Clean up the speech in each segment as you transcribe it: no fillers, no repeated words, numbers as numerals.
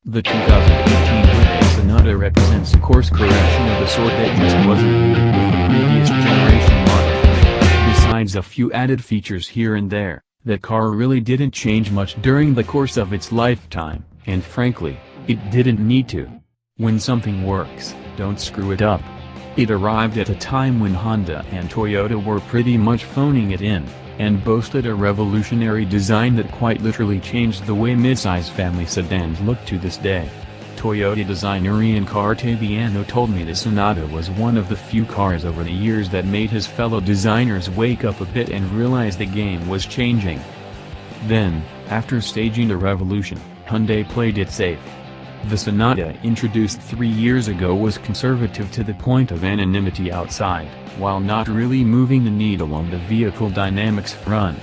The 2018 Hyundai Sonata represents a course correction of the sort that just wasn't needed with the previous generation model. Besides a few added features here and there, that car really didn't change much during the course of its lifetime, and frankly, it didn't need to. When something works, don't screw it up. It arrived at a time when Honda and Toyota were pretty much phoning it in, and boasted a revolutionary design that quite literally changed the way midsize family sedans look to this day. Toyota designer Ian Cartaviano told me the Sonata was one of the few cars over the years that made his fellow designers wake up a bit and realize the game was changing. Then, after staging a revolution, Hyundai played it safe. The Sonata introduced 3 years ago was conservative to the point of anonymity outside, while not really moving the needle on the vehicle dynamics front.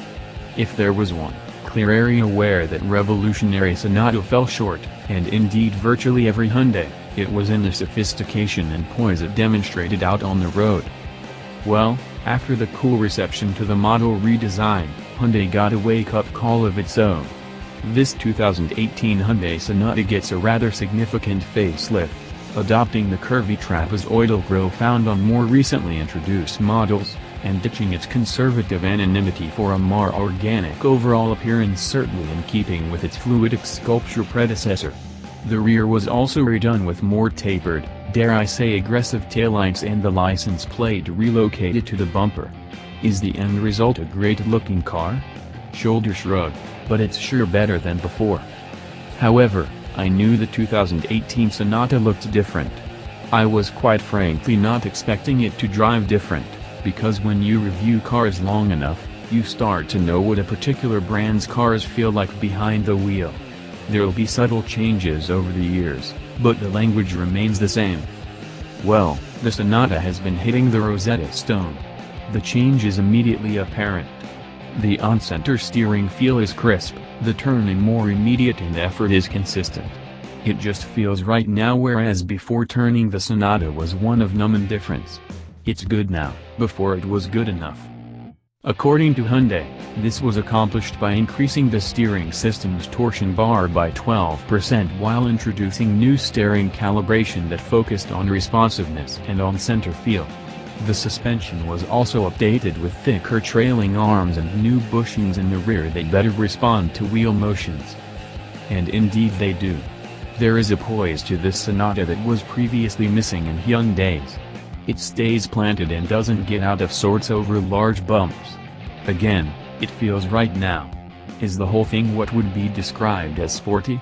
If there was one clear area where that revolutionary Sonata fell short, and indeed virtually every Hyundai, it was in the sophistication and poise it demonstrated out on the road. Well, after the cool reception to the model redesign, Hyundai got a wake-up call of its own. This 2018 Hyundai Sonata gets a rather significant facelift, adopting the curvy trapezoidal grille found on more recently introduced models, and ditching its conservative anonymity for a more organic overall appearance, certainly in keeping with its fluidic sculpture predecessor. The rear was also redone with more tapered, dare I say aggressive taillights, and the license plate relocated to the bumper. Is the end result a great-looking car? Shoulder shrug, but it's sure better than before. However, I knew the 2018 Sonata looked different. I was quite frankly not expecting it to drive different, because when you review cars long enough, you start to know what a particular brand's cars feel like behind the wheel. There'll be subtle changes over the years, but the language remains the same. Well, the Sonata has been hitting the Rosetta Stone. The change is immediately apparent. The on-center steering feel is crisp, the turn-in more immediate, and effort is consistent. It just feels right now, whereas before turning the Sonata was one of numb indifference. It's good now, before it was good enough. According to Hyundai, this was accomplished by increasing the steering system's torsion bar by 12% while introducing new steering calibration that focused on responsiveness and on-center feel. The suspension was also updated with thicker trailing arms and new bushings in the rear that better respond to wheel motions. And indeed they do. There is a poise to this Sonata that was previously missing in Hyundais. It stays planted and doesn't get out of sorts over large bumps. Again, it feels right now. Is the whole thing what would be described as sporty?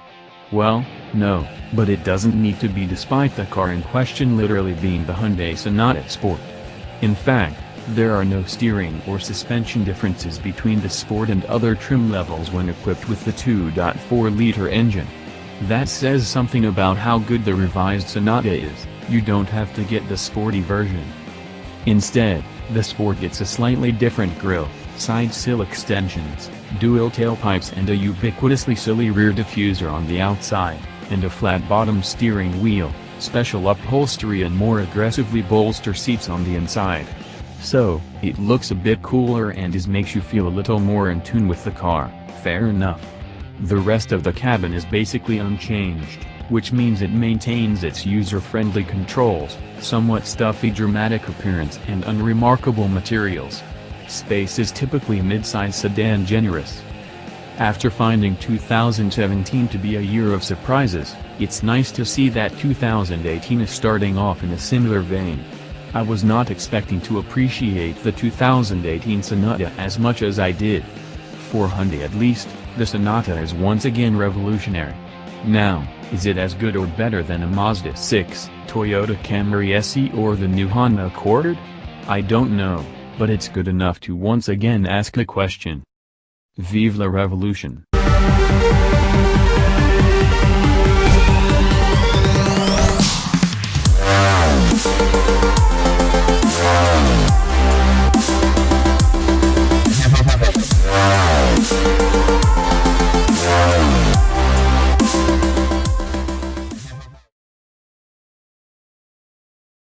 Well, no, but it doesn't need to be, despite the car in question literally being the Hyundai Sonata Sport. In fact, there are no steering or suspension differences between the Sport and other trim levels when equipped with the 2.4-liter engine. That says something about how good the revised Sonata is. You don't have to get the sporty version. Instead, the Sport gets a slightly different grille, side sill extensions, dual tailpipes, and a ubiquitously silly rear diffuser on the outside, and a flat-bottom steering wheel, special upholstery, and more aggressively bolster seats on the inside. So, it looks a bit cooler and makes you feel a little more in tune with the car, fair enough. The rest of the cabin is basically unchanged, which means it maintains its user-friendly controls, somewhat stuffy dramatic appearance, and unremarkable materials. Space is typically mid-size sedan generous. After finding 2017 to be a year of surprises, it's nice to see that 2018 is starting off in a similar vein. I was not expecting to appreciate the 2018 Sonata as much as I did. For Hyundai at least, the Sonata is once again revolutionary. Now, is it as good or better than a Mazda 6, Toyota Camry SE, or the new Honda Accord? I don't know, but it's good enough to once again ask the question. Vive la Revolution!